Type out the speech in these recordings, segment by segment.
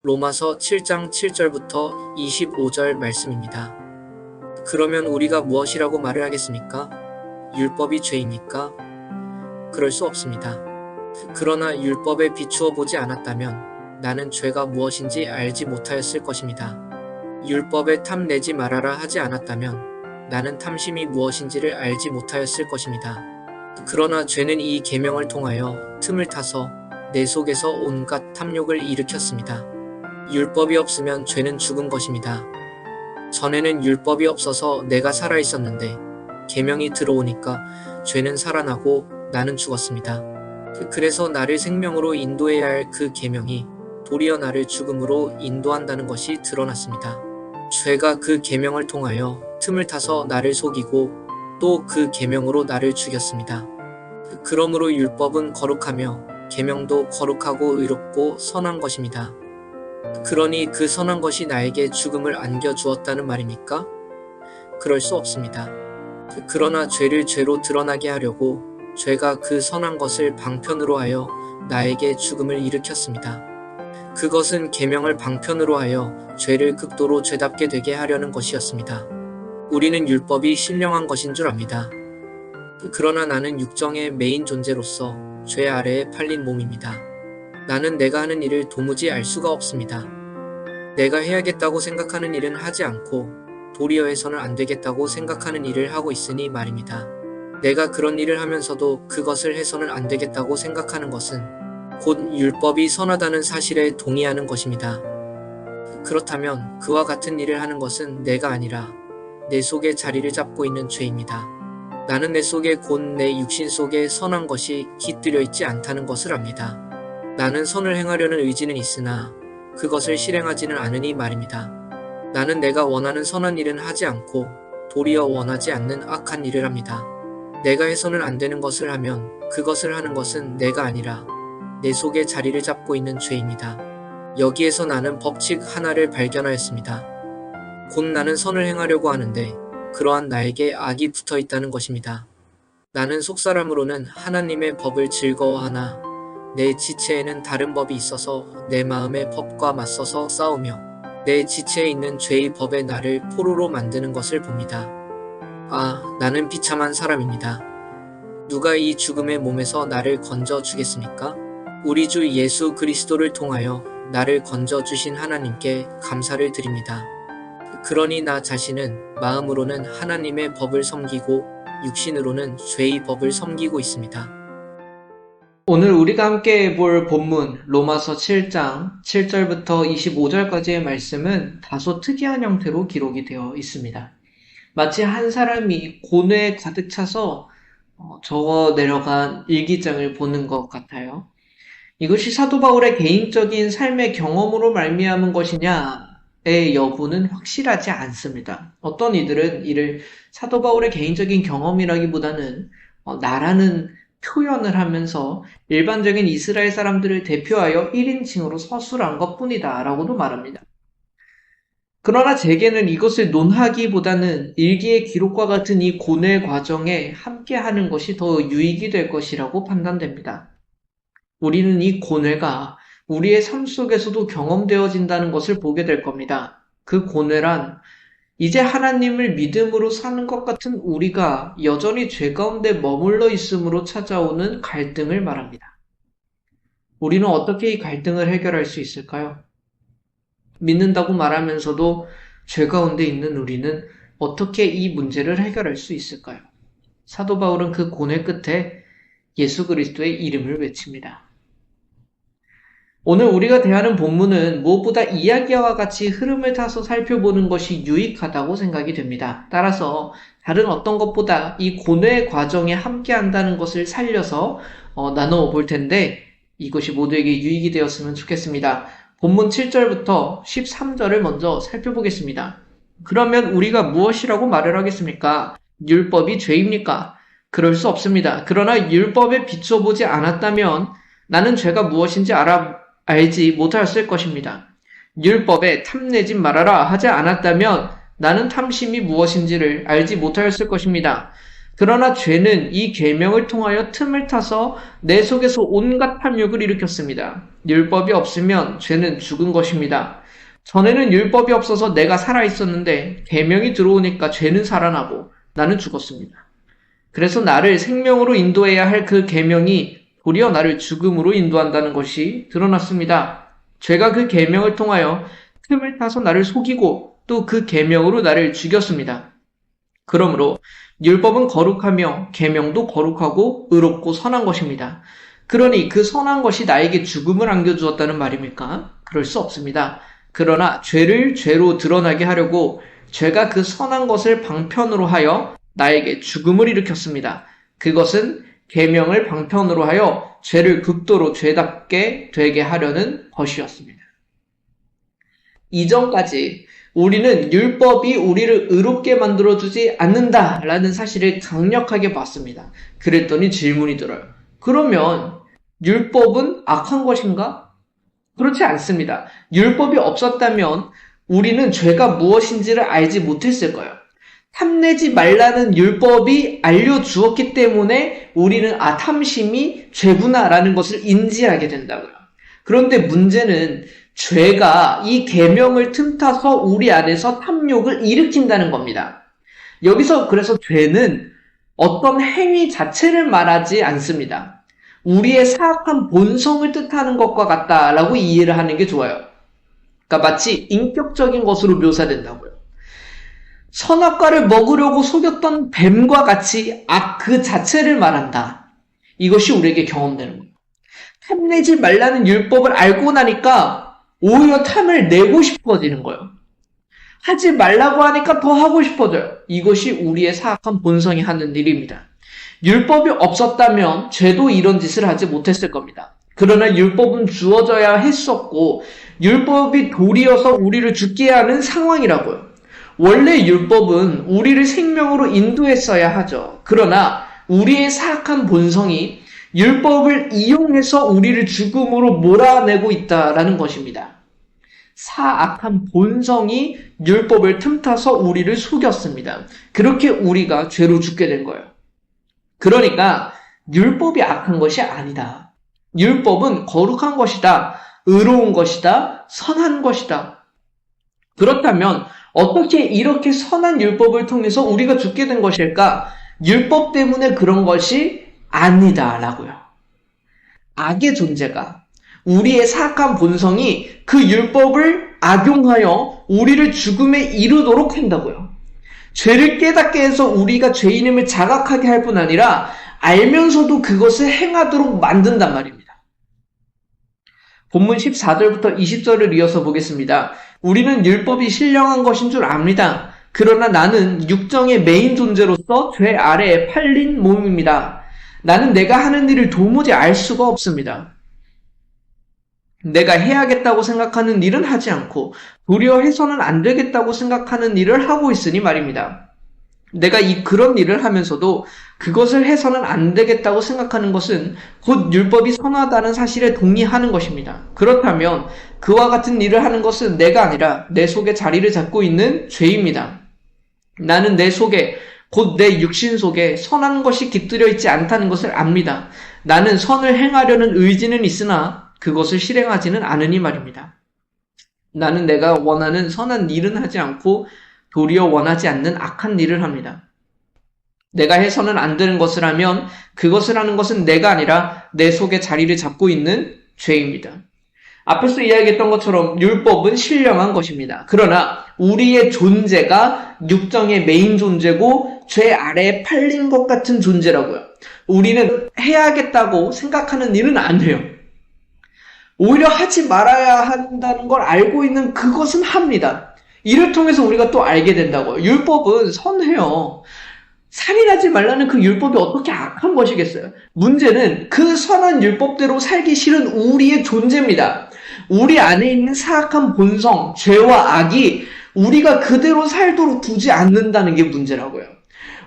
로마서 7장 7절부터 25절 말씀입니다. 그러면 우리가 무엇이라고 말을 하겠습니까? 율법이 죄입니까? 그럴 수 없습니다. 그러나 율법에 비추어 보지 않았다면 나는 죄가 무엇인지 알지 못하였을 것입니다. 율법에 탐내지 말아라 하지 않았다면 나는 탐심이 무엇인지를 알지 못하였을 것입니다. 그러나 죄는 이 계명을 통하여 틈을 타서 내 속에서 온갖 탐욕을 일으켰습니다. 율법이 없으면 죄는 죽은 것입니다. 전에는 율법이 없어서 내가 살아 있었는데 계명이 들어오니까 죄는 살아나고 나는 죽었습니다. 그래서 나를 생명으로 인도해야 할 그 계명이 도리어 나를 죽음으로 인도한다는 것이 드러났습니다. 죄가 그 계명을 통하여 틈을 타서 나를 속이고 또 그 계명으로 나를 죽였습니다. 그러므로 율법은 거룩하며 계명도 거룩하고 의롭고 선한 것입니다. 그러니 그 선한 것이 나에게 죽음을 안겨주었다는 말입니까? 그럴 수 없습니다. 그러나 죄를 죄로 드러나게 하려고 죄가 그 선한 것을 방편으로 하여 나에게 죽음을 일으켰습니다. 그것은 계명을 방편으로 하여 죄를 극도로 죄답게 되게 하려는 것이었습니다. 우리는 율법이 신령한 것인 줄 압니다. 그러나 나는 육정의 메인 존재로서 죄 아래에 팔린 몸입니다. 나는 내가 하는 일을 도무지 알 수가 없습니다. 내가 해야겠다고 생각하는 일은 하지 않고 도리어 해서는 안 되겠다고 생각하는 일을 하고 있으니 말입니다. 내가 그런 일을 하면서도 그것을 해서는 안 되겠다고 생각하는 것은 곧 율법이 선하다는 사실에 동의하는 것입니다. 그렇다면 그와 같은 일을 하는 것은 내가 아니라 내 속에 자리를 잡고 있는 죄입니다. 나는 내 속에 곧 내 육신 속에 선한 것이 깃들여 있지 않다는 것을 압니다. 나는 선을 행하려는 의지는 있으나 그것을 실행하지는 않으니 말입니다. 나는 내가 원하는 선한 일은 하지 않고 도리어 원하지 않는 악한 일을 합니다. 내가 해서는 안 되는 것을 하면 그것을 하는 것은 내가 아니라 내 속에 자리를 잡고 있는 죄입니다. 여기에서 나는 법칙 하나를 발견하였습니다. 곧 나는 선을 행하려고 하는데 그러한 나에게 악이 붙어 있다는 것입니다. 나는 속사람으로는 하나님의 법을 즐거워하나 내 지체에는 다른 법이 있어서 내 마음의 법과 맞서서 싸우며 내 지체에 있는 죄의 법에 나를 포로로 만드는 것을 봅니다. 나는 비참한 사람입니다. 누가 이 죽음의 몸에서 나를 건져 주겠습니까? 우리 주 예수 그리스도를 통하여 나를 건져 주신 하나님께 감사를 드립니다. 그러니 나 자신은 마음으로는 하나님의 법을 섬기고 육신으로는 죄의 법을 섬기고 있습니다. 오늘 우리가 함께 볼 본문 로마서 7장 7절부터 25절까지의 말씀은 다소 특이한 형태로 기록이 되어 있습니다. 마치 한 사람이 고뇌에 가득 차서 적어 내려간 일기장을 보는 것 같아요. 이것이 사도 바울의 개인적인 삶의 경험으로 말미암은 것이냐의 여부는 확실하지 않습니다. 어떤 이들은 이를 사도 바울의 개인적인 경험이라기보다는 나라는 표현을 하면서 일반적인 이스라엘 사람들을 대표하여 1인칭으로 서술한 것뿐이다 라고도 말합니다. 그러나 제게는 이것을 논하기보다는 일기의 기록과 같은 이 고뇌 과정에 함께하는 것이 더 유익이 될 것이라고 판단됩니다. 우리는 이 고뇌가 우리의 삶 속에서도 경험되어진다는 것을 보게 될 겁니다. 그 고뇌란 이제 하나님을 믿음으로 사는 것 같은 우리가 여전히 죄 가운데 머물러 있음으로 찾아오는 갈등을 말합니다. 우리는 어떻게 이 갈등을 해결할 수 있을까요? 믿는다고 말하면서도 죄 가운데 있는 우리는 어떻게 이 문제를 해결할 수 있을까요? 사도 바울은 그 고뇌 끝에 예수 그리스도의 이름을 외칩니다. 오늘 우리가 대하는 본문은 무엇보다 이야기와 같이 흐름을 타서 살펴보는 것이 유익하다고 생각이 됩니다. 따라서 다른 어떤 것보다 이 고뇌의 과정에 함께한다는 것을 살려서 나눠 볼 텐데 이것이 모두에게 유익이 되었으면 좋겠습니다. 본문 7절부터 13절을 먼저 살펴보겠습니다. 그러면 우리가 무엇이라고 말을 하겠습니까? 율법이 죄입니까? 그럴 수 없습니다. 그러나 율법에 비춰보지 않았다면 나는 죄가 무엇인지 알지 못하였을 것입니다. 율법에 탐내지 말아라 하지 않았다면 나는 탐심이 무엇인지를 알지 못하였을 것입니다. 그러나 죄는 이 계명을 통하여 틈을 타서 내 속에서 온갖 탐욕을 일으켰습니다. 율법이 없으면 죄는 죽은 것입니다. 전에는 율법이 없어서 내가 살아 있었는데 계명이 들어오니까 죄는 살아나고 나는 죽었습니다. 그래서 나를 생명으로 인도해야 할 그 계명이 도리어 나를 죽음으로 인도한다는 것이 드러났습니다. 죄가 그 계명을 통하여 틈을 타서 나를 속이고 또 그 계명으로 나를 죽였습니다. 그러므로 율법은 거룩하며 계명도 거룩하고 의롭고 선한 것입니다. 그러니 그 선한 것이 나에게 죽음을 안겨주었다는 말입니까? 그럴 수 없습니다. 그러나 죄를 죄로 드러나게 하려고 죄가 그 선한 것을 방편으로 하여 나에게 죽음을 일으켰습니다. 그것은 계명을 방편으로 하여 죄를 극도로 죄답게 되게 하려는 것이었습니다. 이전까지 우리는 율법이 우리를 의롭게 만들어주지 않는다라는 사실을 강력하게 봤습니다. 그랬더니 질문이 들어요. 그러면 율법은 악한 것인가? 그렇지 않습니다. 율법이 없었다면 우리는 죄가 무엇인지를 알지 못했을 거예요. 탐내지 말라는 율법이 알려주었기 때문에 우리는 탐심이 죄구나라는 것을 인지하게 된다고요. 그런데 문제는 죄가 이 계명을 틈타서 우리 안에서 탐욕을 일으킨다는 겁니다. 여기서 그래서 죄는 어떤 행위 자체를 말하지 않습니다. 우리의 사악한 본성을 뜻하는 것과 같다라고 이해를 하는 게 좋아요. 그러니까 마치 인격적인 것으로 묘사된다고요. 선악과를 먹으려고 속였던 뱀과 같이 악 그 자체를 말한다. 이것이 우리에게 경험되는 거예요. 탐내지 말라는 율법을 알고 나니까 오히려 탐을 내고 싶어지는 거예요. 하지 말라고 하니까 더 하고 싶어져요. 이것이 우리의 사악한 본성이 하는 일입니다. 율법이 없었다면 죄도 이런 짓을 하지 못했을 겁니다. 그러나 율법은 주어져야 했었고 율법이 도리어서 우리를 죽게 하는 상황이라고요. 원래 율법은 우리를 생명으로 인도했어야 하죠. 그러나 우리의 사악한 본성이 율법을 이용해서 우리를 죽음으로 몰아내고 있다라는 것입니다. 사악한 본성이 율법을 틈타서 우리를 속였습니다. 그렇게 우리가 죄로 죽게 된 거예요. 그러니까 율법이 악한 것이 아니다. 율법은 거룩한 것이다. 의로운 것이다. 선한 것이다. 그렇다면 어떻게 이렇게 선한 율법을 통해서 우리가 죽게 된 것일까? 율법 때문에 그런 것이 아니다라고요. 악의 존재가 우리의 사악한 본성이 그 율법을 악용하여 우리를 죽음에 이르도록 한다고요. 죄를 깨닫게 해서 우리가 죄인임을 자각하게 할 뿐 아니라 알면서도 그것을 행하도록 만든단 말입니다. 본문 14절부터 20절을 이어서 보겠습니다. 우리는 율법이 신령한 것인 줄 압니다. 그러나 나는 육정의 메인 존재로서 죄 아래에 팔린 몸입니다. 나는 내가 하는 일을 도무지 알 수가 없습니다. 내가 해야겠다고 생각하는 일은 하지 않고 도리어 해서는 안 되겠다고 생각하는 일을 하고 있으니 말입니다. 내가 그런 일을 하면서도 그것을 해서는 안 되겠다고 생각하는 것은 곧 율법이 선하다는 사실에 동의하는 것입니다. 그렇다면 그와 같은 일을 하는 것은 내가 아니라 내 속에 자리를 잡고 있는 죄입니다. 나는 내 속에 곧 내 육신 속에 선한 것이 깃들여 있지 않다는 것을 압니다. 나는 선을 행하려는 의지는 있으나 그것을 실행하지는 않으니 말입니다. 나는 내가 원하는 선한 일은 하지 않고 도리어 원하지 않는 악한 일을 합니다. 내가 해서는 안 되는 것을 하면 그것을 하는 것은 내가 아니라 내 속에 자리를 잡고 있는 죄입니다. 앞에서 이야기했던 것처럼 율법은 신령한 것입니다. 그러나 우리의 존재가 육정의 메인 존재고 죄 아래에 팔린 것 같은 존재라고요. 우리는 해야겠다고 생각하는 일은 안 해요. 오히려 하지 말아야 한다는 걸 알고 있는 그것은 합니다. 이를 통해서 우리가 또 알게 된다고요. 율법은 선해요. 살인하지 말라는 그 율법이 어떻게 악한 것이겠어요? 문제는 그 선한 율법대로 살기 싫은 우리의 존재입니다. 우리 안에 있는 사악한 본성, 죄와 악이 우리가 그대로 살도록 두지 않는다는 게 문제라고요.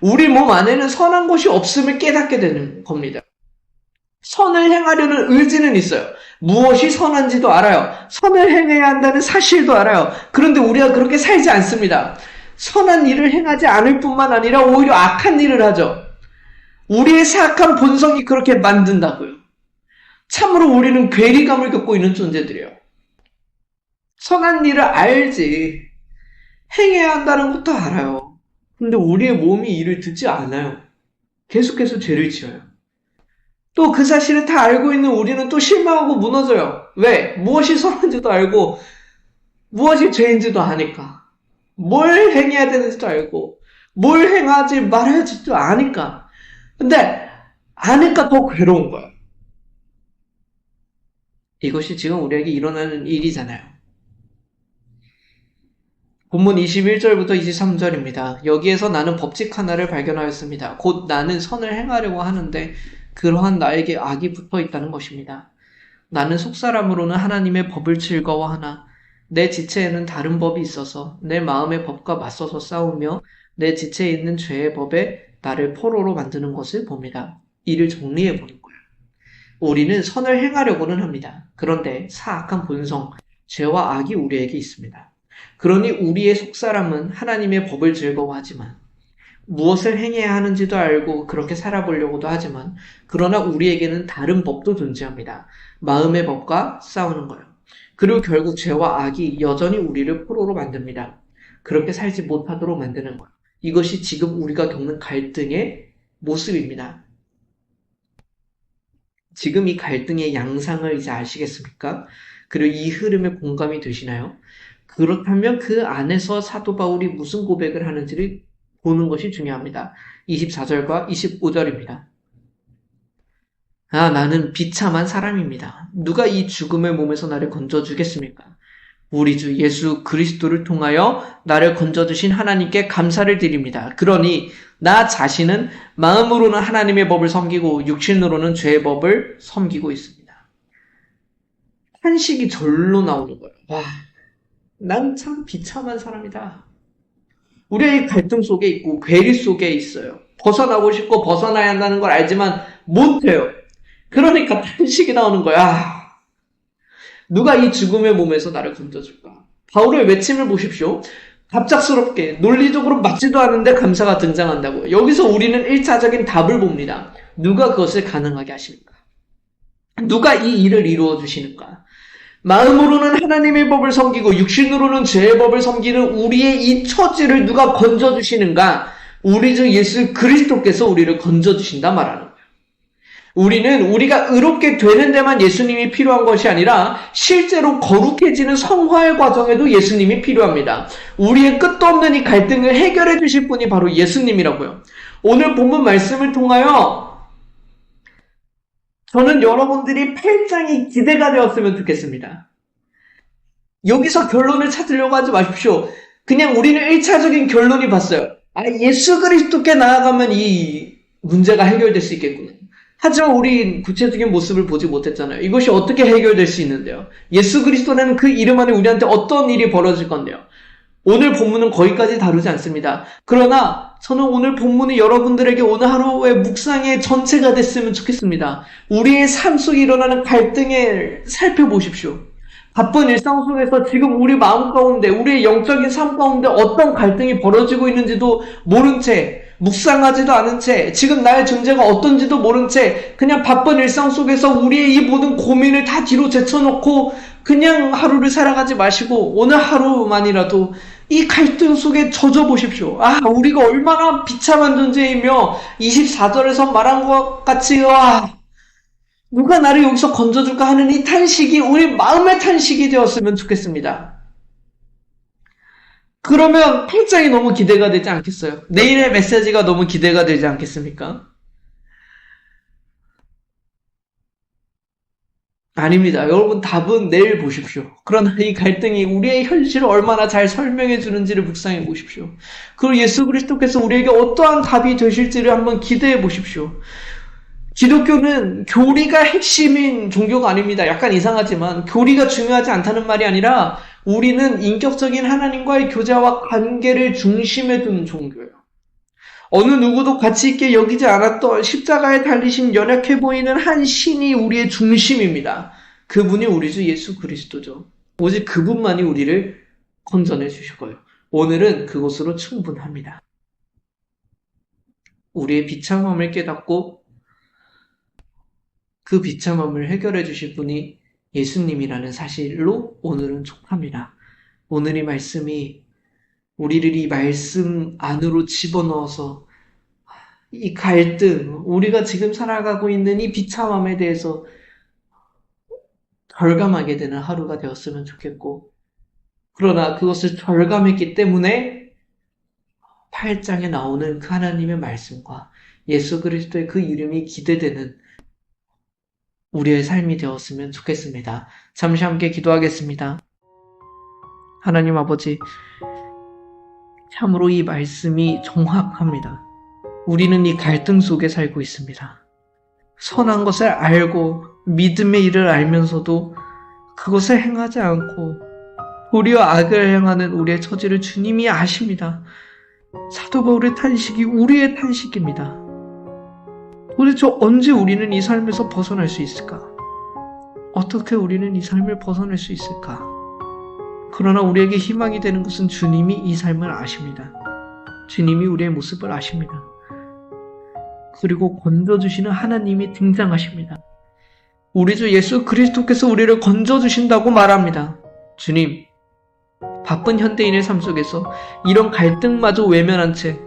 우리 몸 안에는 선한 것이 없음을 깨닫게 되는 겁니다. 선을 행하려는 의지는 있어요. 무엇이 선한지도 알아요. 선을 행해야 한다는 사실도 알아요. 그런데 우리가 그렇게 살지 않습니다. 선한 일을 행하지 않을 뿐만 아니라 오히려 악한 일을 하죠. 우리의 사악한 본성이 그렇게 만든다고요. 참으로 우리는 괴리감을 겪고 있는 존재들이에요. 선한 일을 알지. 행해야 한다는 것도 알아요. 근데 우리의 몸이 이를 듣지 않아요. 계속해서 죄를 지어요. 또 그 사실을 다 알고 있는 우리는 또 실망하고 무너져요. 왜? 무엇이 선한지도 알고 무엇이 죄인지도 아니까. 뭘 행해야 되는지도 알고 뭘 행하지 말아야지도 아니까. 근데 아니까 더 괴로운 거예요. 이것이 지금 우리에게 일어나는 일이잖아요. 본문 21절부터 23절입니다. 여기에서 나는 법칙 하나를 발견하였습니다. 곧 나는 선을 행하려고 하는데 그러한 나에게 악이 붙어 있다는 것입니다. 나는 속사람으로는 하나님의 법을 즐거워하나 내 지체에는 다른 법이 있어서 내 마음의 법과 맞서서 싸우며 내 지체에 있는 죄의 법에 나를 포로로 만드는 것을 봅니다. 이를 정리해 보는 거예요. 우리는 선을 행하려고는 합니다. 그런데 사악한 본성, 죄와 악이 우리에게 있습니다. 그러니 우리의 속사람은 하나님의 법을 즐거워하지만 무엇을 행해야 하는지도 알고 그렇게 살아보려고도 하지만 그러나 우리에게는 다른 법도 존재합니다. 마음의 법과 싸우는 거예요. 그리고 결국 죄와 악이 여전히 우리를 포로로 만듭니다. 그렇게 살지 못하도록 만드는 거예요. 이것이 지금 우리가 겪는 갈등의 모습입니다. 지금 이 갈등의 양상을 이제 아시겠습니까? 그리고 이 흐름에 공감이 되시나요? 그렇다면 그 안에서 사도 바울이 무슨 고백을 하는지를 보는 것이 중요합니다. 24절과 25절입니다. 나는 비참한 사람입니다. 누가 이 죽음의 몸에서 나를 건져주겠습니까? 우리 주 예수 그리스도를 통하여 나를 건져주신 하나님께 감사를 드립니다. 그러니 나 자신은 마음으로는 하나님의 법을 섬기고 육신으로는 죄의 법을 섬기고 있습니다. 한식이 절로 나오는 거예요. 와, 난 참 비참한 사람이다. 우리의 갈등 속에 있고 괴리 속에 있어요. 벗어나고 싶고 벗어나야 한다는 걸 알지만 못해요. 그러니까 탄식이 나오는 거야. 누가 이 죽음의 몸에서 나를 건져줄까? 바울의 외침을 보십시오. 갑작스럽게 논리적으로 맞지도 않은데 감사가 등장한다고요. 여기서 우리는 1차적인 답을 봅니다. 누가 그것을 가능하게 하십니까? 누가 이 일을 이루어 주시는가? 마음으로는 하나님의 법을 섬기고 육신으로는 죄의 법을 섬기는 우리의 이 처지를 누가 건져주시는가? 우리 주 예수 그리스도께서 우리를 건져주신다 말하는 거예요. 우리는 우리가 의롭게 되는 데만 예수님이 필요한 것이 아니라 실제로 거룩해지는 성화의 과정에도 예수님이 필요합니다. 우리의 끝도 없는 이 갈등을 해결해 주실 분이 바로 예수님이라고요. 오늘 본문 말씀을 통하여 저는 여러분들이 8장이 기대가 되었으면 좋겠습니다. 여기서 결론을 찾으려고 하지 마십시오. 그냥 우리는 1차적인 결론이 봤어요. 예수 그리스도께 나아가면 이 문제가 해결될 수 있겠구나. 하지만 우리 구체적인 모습을 보지 못했잖아요. 이것이 어떻게 해결될 수 있는데요? 예수 그리스도라는 그 이름 안에 우리한테 어떤 일이 벌어질 건데요? 오늘 본문은 거기까지 다루지 않습니다. 그러나 저는 오늘 본문이 여러분들에게 오늘 하루의 묵상의 전체가 됐으면 좋겠습니다. 우리의 삶 속에 일어나는 갈등을 살펴보십시오. 바쁜 일상 속에서 지금 우리 마음 가운데, 우리의 영적인 삶 가운데 어떤 갈등이 벌어지고 있는지도 모른 채, 묵상하지도 않은 채, 지금 나의 존재가 어떤지도 모른 채, 그냥 바쁜 일상 속에서 우리의 이 모든 고민을 다 뒤로 제쳐놓고 그냥 하루를 살아가지 마시고 오늘 하루만이라도 이 갈등 속에 젖어 보십시오. 우리가 얼마나 비참한 존재이며 24절에서 말한 것 같이 누가 나를 여기서 건져줄까 하는 이 탄식이 우리 마음의 탄식이 되었으면 좋겠습니다. 그러면 8장이 너무 기대가 되지 않겠어요? 내일의 메시지가 너무 기대가 되지 않겠습니까? 아닙니다. 여러분 답은 내일 보십시오. 그러나 이 갈등이 우리의 현실을 얼마나 잘 설명해 주는지를 묵상해 보십시오. 그리고 예수 그리스도께서 우리에게 어떠한 답이 되실지를 한번 기대해 보십시오. 기독교는 교리가 핵심인 종교가 아닙니다. 약간 이상하지만 교리가 중요하지 않다는 말이 아니라 우리는 인격적인 하나님과의 교제와 관계를 중심에 두는 종교예요. 어느 누구도 가치 있게 여기지 않았던 십자가에 달리신 연약해 보이는 한 신이 우리의 중심입니다. 그분이 우리 주 예수 그리스도죠. 오직 그분만이 우리를 건져내 주실 거예요. 오늘은 그것으로 충분합니다. 우리의 비참함을 깨닫고 그 비참함을 해결해 주실 분이 예수님이라는 사실로 오늘은 촉합니다. 오늘 이 말씀이 우리를 이 말씀 안으로 집어넣어서 이 갈등, 우리가 지금 살아가고 있는 이 비참함에 대해서 절감하게 되는 하루가 되었으면 좋겠고, 그러나 그것을 절감했기 때문에 8장에 나오는 그 하나님의 말씀과 예수 그리스도의 그 이름이 기대되는 우리의 삶이 되었으면 좋겠습니다. 잠시 함께 기도하겠습니다. 하나님 아버지, 참으로 이 말씀이 정확합니다. 우리는 이 갈등 속에 살고 있습니다. 선한 것을 알고 믿음의 일을 알면서도 그것을 행하지 않고 도리어 악을 행하는 우리의 처지를 주님이 아십니다. 사도 바울의 탄식이 우리의 탄식입니다. 도대체 언제 우리는 이 삶에서 벗어날 수 있을까? 어떻게 우리는 이 삶을 벗어날 수 있을까? 그러나 우리에게 희망이 되는 것은 주님이 이 삶을 아십니다. 주님이 우리의 모습을 아십니다. 그리고 건져주시는 하나님이 등장하십니다. 우리 주 예수 그리스도께서 우리를 건져주신다고 말합니다. 주님, 바쁜 현대인의 삶 속에서 이런 갈등마저 외면한 채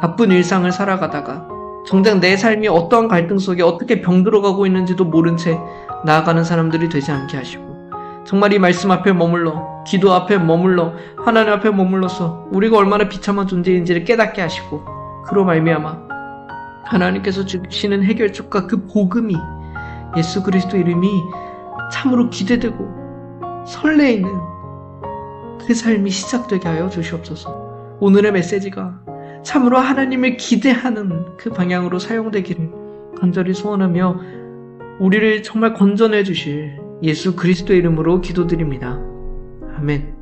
바쁜 일상을 살아가다가 정작 내 삶이 어떠한 갈등 속에 어떻게 병들어가고 있는지도 모른 채 나아가는 사람들이 되지 않게 하시고, 정말 이 말씀 앞에 머물러, 기도 앞에 머물러, 하나님 앞에 머물러서 우리가 얼마나 비참한 존재인지를 깨닫게 하시고, 그로 말미암아 하나님께서 주시는 해결책과 그 복음이, 예수 그리스도 이름이 참으로 기대되고 설레이는 그 삶이 시작되게 하여 주시옵소서. 오늘의 메시지가 참으로 하나님을 기대하는 그 방향으로 사용되기를 간절히 소원하며 우리를 정말 건져내 주실 예수 그리스도 이름으로 기도드립니다. 아멘.